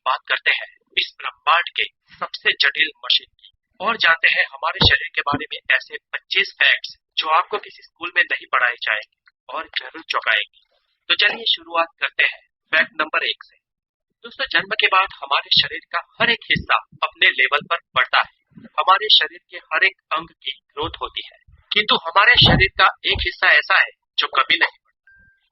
बात करते हैं इस ब्रह्मांड के सबसे जटिल मशीन की और जानते हैं हमारे शरीर के बारे में ऐसे 25 फैक्ट्स जो आपको किसी स्कूल में नहीं पढ़ाए जाएंगे और जरूर चौंकाएंगे। तो चलिए शुरुआत करते हैं फैक्ट नंबर 1 से। दोस्तों, जन्म के बाद हमारे शरीर का हर एक हिस्सा अपने लेवल पर बढ़ता है। हमारे शरीर के हर एक अंग की ग्रोथ होती है, किंतु हमारे शरीर का एक हिस्सा ऐसा है जो कभी नहीं बढ़ता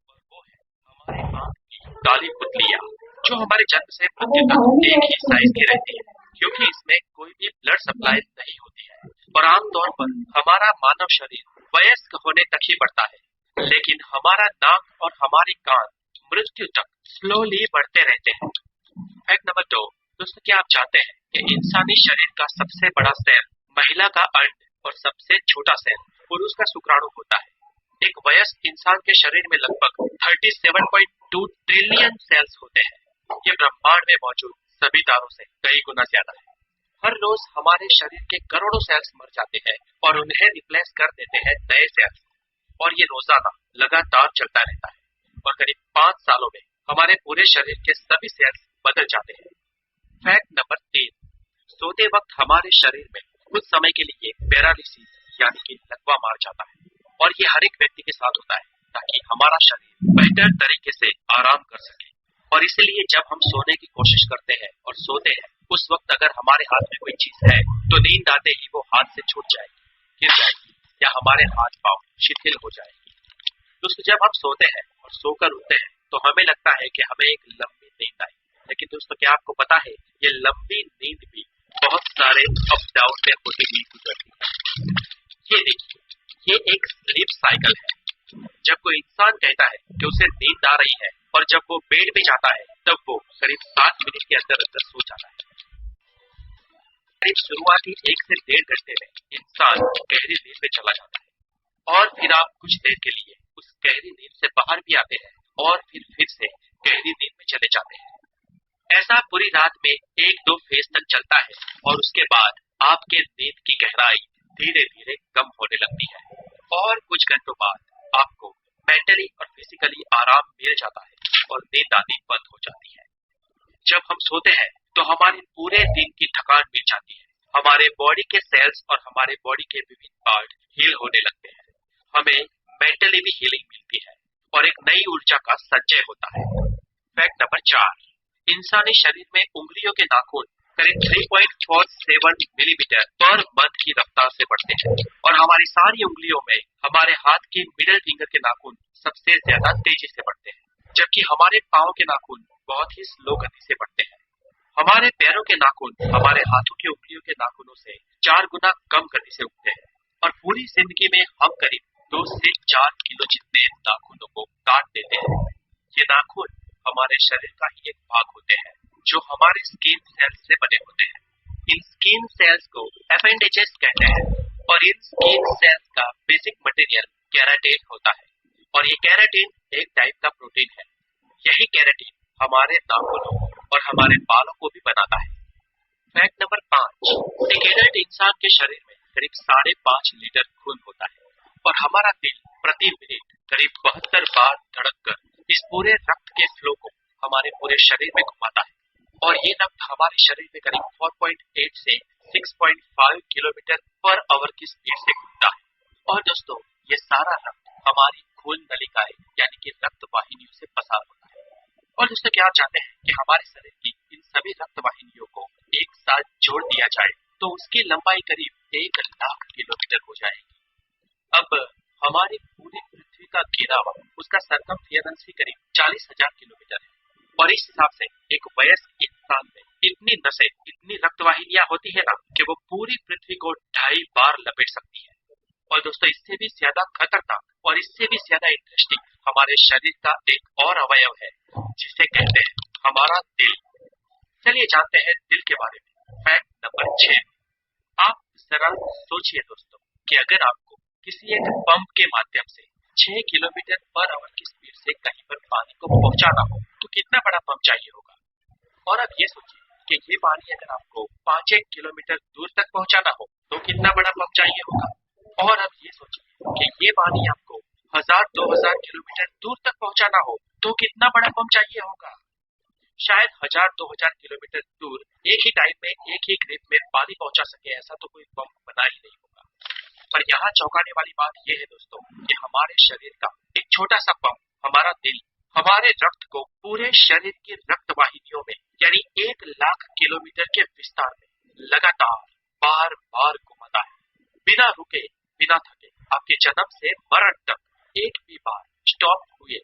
और वो है हमारे आंख की काली पुतलियां, जो हमारे जन्म से मृत्यु तक एक ही साइज की रहती है, क्योंकि इसमें कोई भी ब्लड सप्लाई नहीं होती है और आमतौर पर हमारा मानव शरीर वयस्क होने तक ही बढ़ता है, लेकिन हमारा नाक और हमारी कान मृत्यु तक स्लोली बढ़ते रहते हैं। Fact number 2। दोस्तों, क्या आप जानते हैं कि इंसानी शरीर का सबसे बड़ा सेल महिला का अंड और सबसे छोटा सेल पुरुष का शुक्राणु होता है। एक वयस्क इंसान के शरीर में लगभग 37.2 ट्रिलियन सेल्स होते हैं। ये ब्रह्मांड में मौजूद सभी तारों से कई गुना ज्यादा है। हर रोज हमारे शरीर के करोड़ों सेल्स मर जाते हैं और उन्हें रिप्लेस कर देते हैं नए सेल्स, और ये रोजाना लगातार चलता रहता है और करीब 5 सालों में हमारे पूरे शरीर के सभी सेल्स बदल जाते हैं। Fact number 3। सोते वक्त हमारे शरीर में कुछ समय के लिए पैरालिसिस यानी कि लकवा मार जाता है, और ये हर एक व्यक्ति के साथ होता है ताकि हमारा शरीर बेहतर तरीके से आराम कर सके। और इसलिए जब हम सोने की कोशिश करते हैं और सोते हैं, उस वक्त अगर हमारे हाथ में कोई चीज है तो नींद आते ही वो हाथ से छूट जाएगी, गिर जाएगी या हमारे हाथ पांव शिथिल हो जाएगी। दोस्तों, जब हम सोते हैं और सोकर उठते हैं तो हमें लगता है कि हमें एक लंबी नींद आई, लेकिन दोस्तों क्या आपको पता है ये लंबी नींद भी बहुत सारे अप डाउन में होती हुई गुजरती है। ये देखिए, ये एक स्लीप साइकिल है। जब कोई इंसान कहता है कि उसे नींद आ रही है और जब वो बेड पे जाता है तब वो करीब 7 मिनट के अंदर अंदर सो जाता है। करीब शुरुआती 1 से 1.5 घंटे में इंसान गहरी नींद में चला जाता है और फिर आप कुछ देर के लिए उस गहरी नींद से बाहर भी आते हैं और फिर से गहरी नींद में चले जाते हैं। ऐसा पूरी रात में 1-2 फेज तक चलता है और उसके बाद आपके नींद की गहराई धीरे धीरे कम होने लगती है और कुछ घंटों बाद आपको मेंटली और फिजिकली आराम मिल जाता है और नींद आनी बंद हो जाती है। जब हम सोते हैं तो हमारे पूरे दिन की थकान मिट जाती है, हमारे बॉडी के सेल्स और हमारे बॉडी के विभिन्न पार्ट हील होने लगते हैं, हमें मेंटली भी हीलिंग मिलती है और एक नई ऊर्जा का संचय होता है। Fact number 4। इंसानी शरीर में उंगलियों के नाखून करीब 3.47 मिलीमीटर पर मंथ की रफ्तार से बढ़ते हैं और हमारी सारी उंगलियों में हमारे हाथ की मिडिल फिंगर के नाखून सबसे ज्यादा तेजी से बढ़ते हैं, जबकि हमारे पांव के नाखून बहुत ही स्लो गति से बढ़ते हैं। हमारे पैरों के नाखून हमारे हाथों की उंगलियों के नाखूनों से 4 गुना कम गति से उगते हैं और पूरी जिंदगी में हम करीब 2 से 4 किलो जितने नाखूनों को काट देते हैं। ये नाखून हमारे शरीर का ही एक भाग होते हैं जो हमारे स्किन सेल्स से बने होते हैं। इन स्किन सेल्स को एपेंडेजेस कहते हैं और इन स्किन सेल्स का बेसिक मटेरियल केराटिन होता है और ये केराटिन एक टाइप का प्रोटीन है। यही केराटिन हमारे नाखूनों और हमारे बालों को भी बनाता है। Fact number 5। एक एडल्ट इंसान के शरीर में करीब 5.5 लीटर खून होता है और हमारा दिल प्रति मिनट करीब 72 बार धड़ककर इस पूरे रक्त के फ्लो को हमारे पूरे शरीर में घुमाता है और ये रक्त हमारे शरीर में करीब 4.8 से 6.5 किलोमीटर पर आवर की स्पीड से घूमता है। और दोस्तों, ये सारा रक्त हमारी खून नलिकाएं यानी कि रक्त वाहिनियों से पसार होता है। और दोस्तों, क्या आप जानते हैं कि हमारे शरीर की इन सभी रक्त वाहिनियों को एक साथ जोड़ दिया जाए तो उसकी लंबाई करीब 1 लाख किलोमीटर हो जाएगी। अब हमारी पूरी पृथ्वी का घेराव, उसका सरकमफेरेंस ही करीब 40,000 किलोमीटर है और इस हिसाब से एक वयस्क इंसान में इतनी नसें, इतनी रक्तवाहिनियां होती है ना कि वो पूरी पृथ्वी को 2.5 बार लपेट सकती है। और दोस्तों, इससे भी ज्यादा खतरनाक और इससे भी ज्यादा इंटरेस्टिंग हमारे शरीर का एक और अवयव है जिसे कहते हैं हमारा दिल। चलिए जानते हैं दिल के बारे में। Fact number 6। आप जरा सोचिए दोस्तों कि अगर आपको किसी एक पंप के माध्यम से 6 किलोमीटर पर आवर की स्पीड से कहीं पर पानी को पहुंचाना हो तो कितना बड़ा पंप चाहिए होगा। और अब ये सोचिए कि ये पानी अगर आपको 5 किलोमीटर दूर तक पहुंचाना हो तो कितना बड़ा पंप चाहिए होगा। और अब ये सोचिए कि ये पानी आपको 1000-2000 किलोमीटर दूर तक पहुंचाना हो तो कितना बड़ा पंप चाहिए होगा। शायद 1000-2000 किलोमीटर दूर एक ही टाइम में एक ही ग्रिप में पानी पहुंचा सके ऐसा तो कोई बम बना ही नहीं होगा। पर यहाँ चौंकाने वाली बात यह है दोस्तों कि हमारे शरीर का एक छोटा सा पंप, हमारा दिल, हमारे रक्त को पूरे शरीर की रक्त वाहिनियों में यानी 1 लाख किलोमीटर के विस्तार में लगातार बार बार घुमाता है, बिना रुके, बिना थके, आपके जन्म से मरण तक एक भी बार स्टॉप हुए।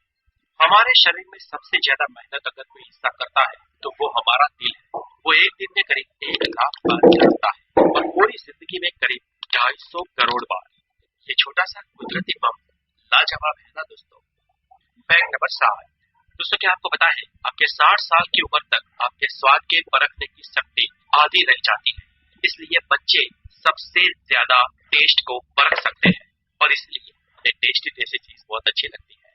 हमारे शरीर में सबसे ज्यादा मेहनत अगर कोई हिस्सा करता है तो वो हमारा दिल है। वो एक दिन में करीब 1 लाख बार चलता है और पूरी जिंदगी में करीब 250 करोड़ बार। ये छोटा सा कुदरती पंप लाजवाब है ना दोस्तों। Fact number 7। दोस्तों क्या आपको पता है आपके 60 साल की उम्र तक आपके स्वाद के परखने की शक्ति आधी रह जाती है, इसलिए बच्चे सबसे ज्यादा टेस्ट को परख सकते हैं और इसलिए ये टेस्टी टेस्टी चीज बहुत अच्छी लगती है।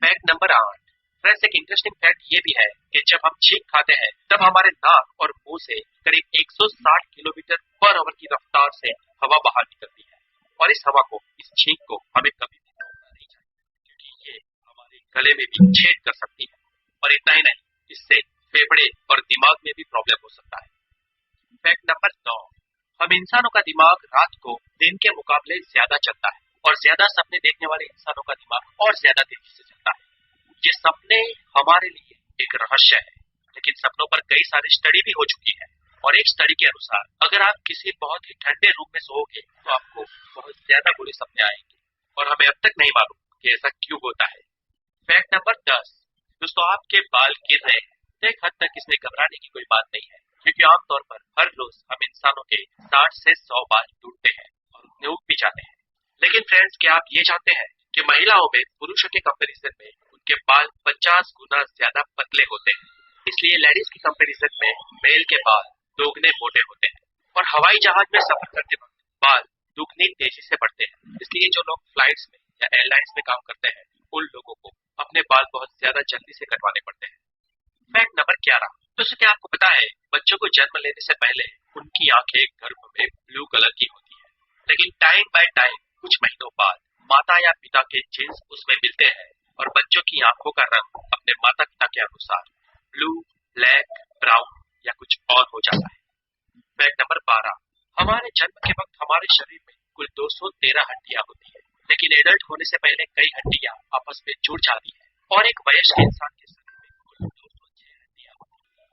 Fact number 8। फ्रेंड्स एक इंटरेस्टिंग फैक्ट ये भी है कि जब हम छींक खाते हैं तब हमारे नाक और मुंह से करीब 160 किलोमीटर पर आवर की रफ्तार से हवा बाहर निकलती है और इस हवा को, इस छींक को हमें कभी भी रोकना नहीं चाहिए क्योंकि ये हमारे गले में भी छेद कर सकती है और इतना ही नहीं, इससे फेफड़े और दिमाग में भी प्रॉब्लम हो सकता है। Fact number 9। हम इंसानों का दिमाग रात को दिन के मुकाबले ज्यादा चलता है और ज्यादा सपने देखने वाले इंसानों का दिमाग और ज्यादा तेजी से चलता है। ये सपने हमारे लिए एक रहस्य है, लेकिन सपनों पर कई सारी स्टडी भी हो चुकी है और एक स्टडी के अनुसार अगर आप किसी बहुत ही ठंडे रूम में सोओगे तो आपको बहुत ज्यादा बुरे सपने आएंगे और हमें अब तक नहीं मालूम कि ऐसा क्यों होता है। Fact number 10। दोस्तों आपके बाल गिर रहे हैं तो एक हद तक इसमें घबराने की कोई बात नहीं है क्योंकि आमतौर पर हर रोज हम इंसानों के 60 से 100 बाल टूटते हैं और उन्हें उग भी जाते हैं। लेकिन फ्रेंड्स क्या आप ये जानते हैं कि महिलाओं में पुरुषों के कंपैरिजन में उनके बाल 50 गुना ज्यादा पतले होते हैं, इसलिए लेडीज के कंपैरिजन में मेल के बाल दोगुने मोटे होते हैं और हवाई जहाज में सफर करते वक्त बाल दुगनी तेजी से बढ़ते हैं। इसलिए जो लोग फ्लाइट्स में या एयरलाइंस में काम करते हैं उन लोगों को अपने बाल बहुत ज्यादा जल्दी से कटवाने पड़ते हैं। Fact number 11। दोस्तों क्या आपको पता है बच्चों को जन्म लेने से पहले उनकी आंखें गर्भ में ब्लू कलर की होती है, लेकिन टाइम बाय टाइम कुछ महीनों बाद माता या पिता के जीन्स उसमें मिलते हैं और बच्चों की आंखों का रंग अपने माता पिता के अनुसार ब्लू, ब्लैक, ब्राउन या कुछ और हो जाता है। Fact number 12। हमारे जन्म के वक्त हमारे शरीर में कुल 213 हड्डियां होती है, लेकिन एडल्ट होने से पहले कई हड्डियां आपस में जुड़ जाती है और एक वयस्क इंसान के शरीर में कुल 206 हड्डियां होती है।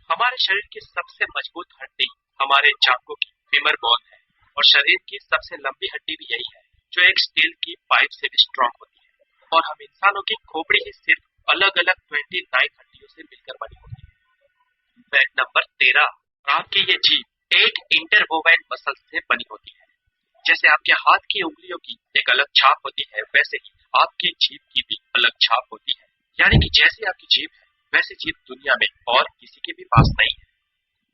हमारे शरीर की सबसे मजबूत हड्डी हमारे जांघों की फीमर बोन है और शरीर की सबसे लंबी हड्डी भी यही है जो एक स्टील की पाइप से भी स्ट्रॉन्ग होती है और हम इंसानों की खोपड़ी ही सिर्फ अलग अलग 29 हड्डियों से मिलकर बनी होती है। Fact number 13। आपकी ये जीभ एक इंटरवोवेन मसल से बनी होती है। जैसे आपके हाथ की उंगलियों की एक अलग छाप होती है वैसे ही आपकी जीभ की भी अलग छाप होती है, यानी कि जैसी आपकी जीभ है वैसी जीभ दुनिया में और किसी के भी पास नहीं है।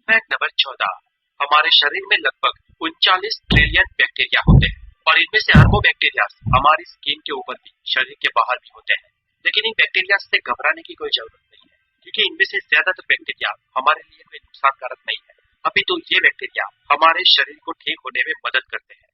Fact number 14। हमारे शरीर में लगभग 39 ट्रिलियन बैक्टीरिया होते हैं और इनमें से अरबों बैक्टीरिया हमारी स्किन के ऊपर भी, शरीर के बाहर भी होते हैं, लेकिन इन बैक्टीरिया से घबराने की कोई जरूरत नहीं है क्योंकि इनमें से ज्यादातर बैक्टीरिया हमारे लिए कोई नुकसानकारक नहीं है, अपितु ये बैक्टीरिया हमारे शरीर को ठीक होने में मदद करते हैं।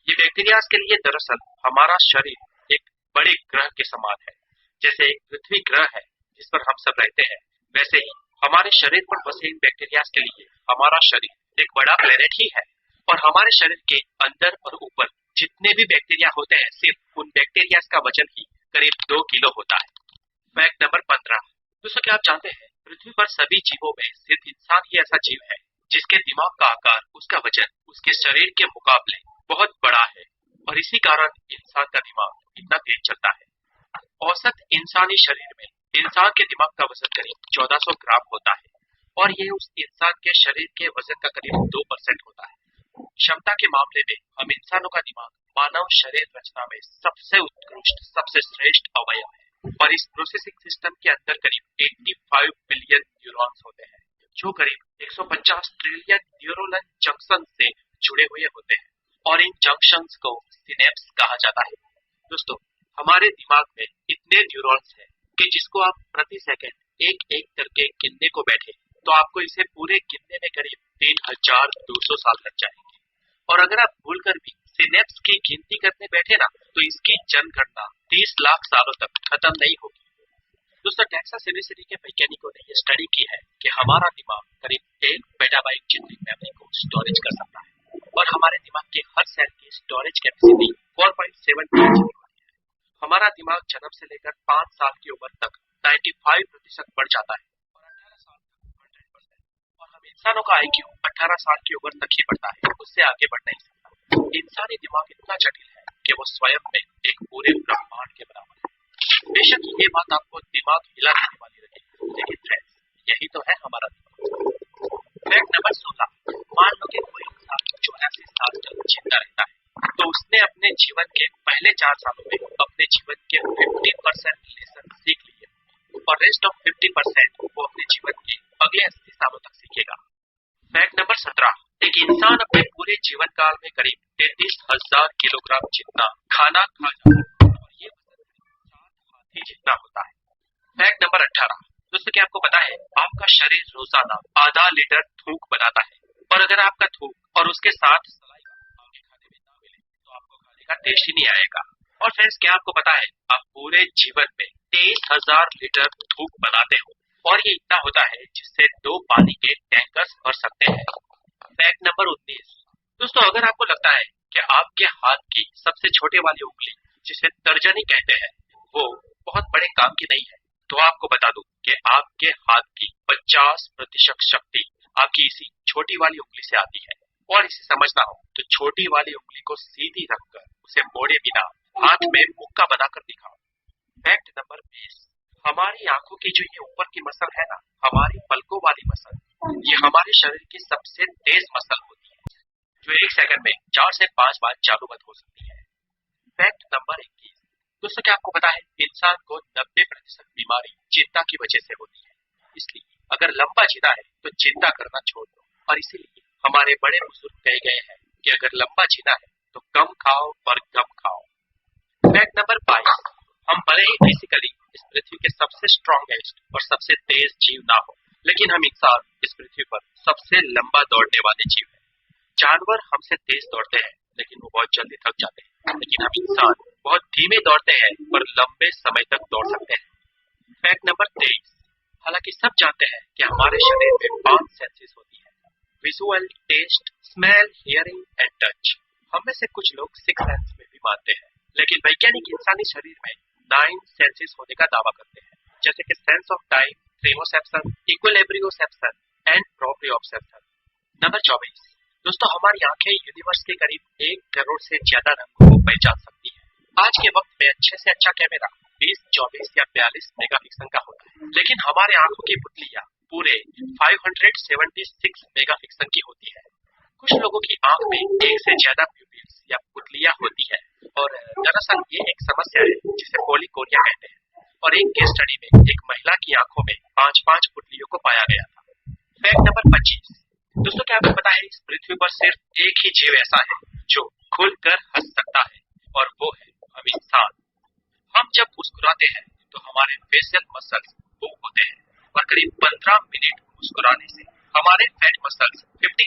ये बैक्टीरिया के लिए दरअसल हमारा शरीर एक बड़े ग्रह के समान है। जैसे एक पृथ्वी ग्रह है जिस पर हम सब रहते हैं, वैसे ही हमारे शरीर पर बसे इन बैक्टीरिया के लिए हमारा शरीर एक बड़ा प्लेनेट ही है और हमारे शरीर के अंदर और ऊपर जितने भी बैक्टीरिया होते हैं सिर्फ उन बैक्टीरिया का वजन ही करीब 2 किलो होता है। Fact number 15। दोस्तों क्या आप जानते हैं पृथ्वी पर सभी जीवों में सिर्फ इंसान ही ऐसा जीव है जिसके दिमाग का आकार, उसका वजन उसके शरीर के मुकाबले बहुत बड़ा है और इसी कारण इंसान का दिमाग इतना तेज चलता है। औसत इंसानी शरीर में इंसान के दिमाग का वजन करीब 1400 ग्राम होता है और ये उस इंसान के शरीर के वजन का करीब 2% होता है। क्षमता के मामले में हम इंसानों का दिमाग मानव शरीर रचना में सबसे उत्कृष्ट, सबसे श्रेष्ठ अवयव है और इस प्रोसेसिंग सिस्टम के अंदर करीब 85 बिलियन न्यूरॉन्स होते हैं जो करीब 150 ट्रिलियन न्यूरोनल जंक्शन से जुड़े हुए होते हैं और इन जंक्शंस को सिनेप्स कहा जाता है। दोस्तों हमारे दिमाग में इतने न्यूरॉन्स हैं कि जिसको आप प्रति सेकंड एक एक करके गिनने को बैठे तो आपको इसे पूरे गिनने में करीब 3200 साल लग जाएंगे और अगर आप भूलकर भी सिनेप्स की गिनती करने बैठे ना तो इसकी जनगणना 30 लाख सालों तक खत्म नहीं होगी। दोस्तों टेक्सास यूनिवर्सिटी के वैज्ञानिकों ने ये स्टडी की है कि हमारा दिमाग करीब 1 पेटाबाइट जितनी मेमोरी को स्टोरेज कर सकता है और हमारे दिमाग के हर सेल की स्टोरेज कैपेसिटी 4.7 की होती है। हमारा दिमाग जन्म से लेकर 5 साल की उम्र तक 95% बढ़ जाता है और 18 साल तक 100%। और हम इंसानों का IQ 18 साल की उम्र तक ही बढ़ता है, उससे आगे बढ़ नहीं सकता। इंसानी दिमाग इतना जटिल है कि वो स्वयं में एक पूरे ब्रह्मांड के बराबर है। बेशक ये बात आपको दिमाग हिला देने वाली लगेगी, लेकिन फ्रेंड्स यही तो है हमारा दिमाग। फैक्ट नंबर 16, मान लो कि कोई इंसान 84 साल तक जिंदा रहता है तो उसने अपने जीवन के पहले 4 सालों में अपने जीवन के 50% लेसन सीख लिए और रेस्ट ऑफ 50% वो अपने जीवन के अगले 80 सालों तक सीखेगा। फैक्ट नंबर 17, एक इंसान अपने पूरे जीवन काल में करीब 33,000 किलोग्राम जितना खाना खा जाता है और ये जितना होता है। फैक्ट नंबर 18, दोस्तों क्या आपको पता है आपका शरीर रोजाना आधा लीटर थूक बनाता है और अगर आपका थूक और उसके साथ सलाइवा आगे खाने में ना मिले तो आपको खाने का टेस्ट ही नहीं आएगा। और फ्रेंड्स क्या आपको पता है आप पूरे जीवन में 23,000 लीटर थूक बनाते हो और ये इतना होता है जिससे 2 पानी के टैंकर्स भर सकते हैं। फैक्ट नंबर 19, दोस्तों अगर आपको लगता है कि आपके हाथ की सबसे छोटे वाली उंगली जिसे तर्जनी कहते हैं वो बहुत बड़े काम की नहीं है तो आपको बता दूं कि आपके हाथ की 50% शक्ति आपकी इसी छोटी वाली उंगली से आती है। और इसे समझना हो तो छोटी वाली उंगली को सीधी रखकर उसे मोड़े बिना हाथ में मुक्का बनाकर दिखाओ। फैक्ट नंबर 20, हमारी आंखों की जो ये ऊपर की मसल है ना, हमारी पलकों वाली मसल, ये हमारे शरीर की सबसे तेज मसल होती है जो 1 सेकंड में 4 से 5 बार चालू बंद हो सकती है। फैक्ट नंबर 21, दोस्तों क्या आपको पता है इंसान को 90% बीमारी चिंता की वजह से होती है, इसलिए अगर लंबा जीना है तो चिंता करना छोड़ दो। और इसीलिए हमारे बड़े बुजुर्ग कहे गए हैं कि अगर लंबा जीना है तो कम खाओ और गम खाओ। फैक्ट नंबर 22, हम भले ही फिजिकली इस पृथ्वी के सबसे स्ट्रॉन्गेस्ट और सबसे तेज जीव ना हो, लेकिन हम इंसान इस पृथ्वी पर सबसे लंबा दौड़ने वाले जीव हैं। जानवर हमसे तेज दौड़ते हैं लेकिन वो बहुत जल्दी थक जाते हैं, लेकिन हम इंसान बहुत धीमे दौड़ते हैं पर लंबे समय तक दौड़ सकते हैं। फैक्ट नंबर 23, हालांकि सब जानते हैं कि हमारे शरीर में 5 सेंसेस होती है, visual, taste, smell, hearing and touch. हम में से कुछ लोग 6 सेंस में भी मानते हैं, लेकिन वैज्ञानिक इंसानी शरीर में 9 सेंसेस होने का दावा करते हैं, जैसे कि sense of time, thermoception, equilibrioception and proprioception. Number 24, दोस्तों हमारी आंखें यूनिवर्स के करीब 1 करोड़ से ज्यादा रंगों को पहचान सकती है। आज के वक्त में अच्छे से अच्छा कैमरा 20, 24 या 42 मेगापिक्सल का होता है, लेकिन हमारे आंखों की पुतलियां पूरे 576 मेगापिक्सल की होती है। कुछ लोगों की आंख में 1 से ज्यादा प्यूपिल्स या पुतलियां होती है और दरअसल ये एक समस्या है जिसे पोलीकोरिया कहते हैं। और एक केस स्टडी में एक महिला की आंखों में 5-5 पुतलियों को पाया गया था। फैक्ट नंबर 25, दोस्तों क्या आपको पता है इस पृथ्वी पर सिर्फ एक ही जीव ऐसा है जो खुलकर हंस सकता है और वो है हम इंसान। हम जब मुस्कुराते हैं तो हमारे फेशियल मसल्स मूव होते हैं और करीब 15 मिनट मुस्कुराने से हमारे फेस मसल्स 50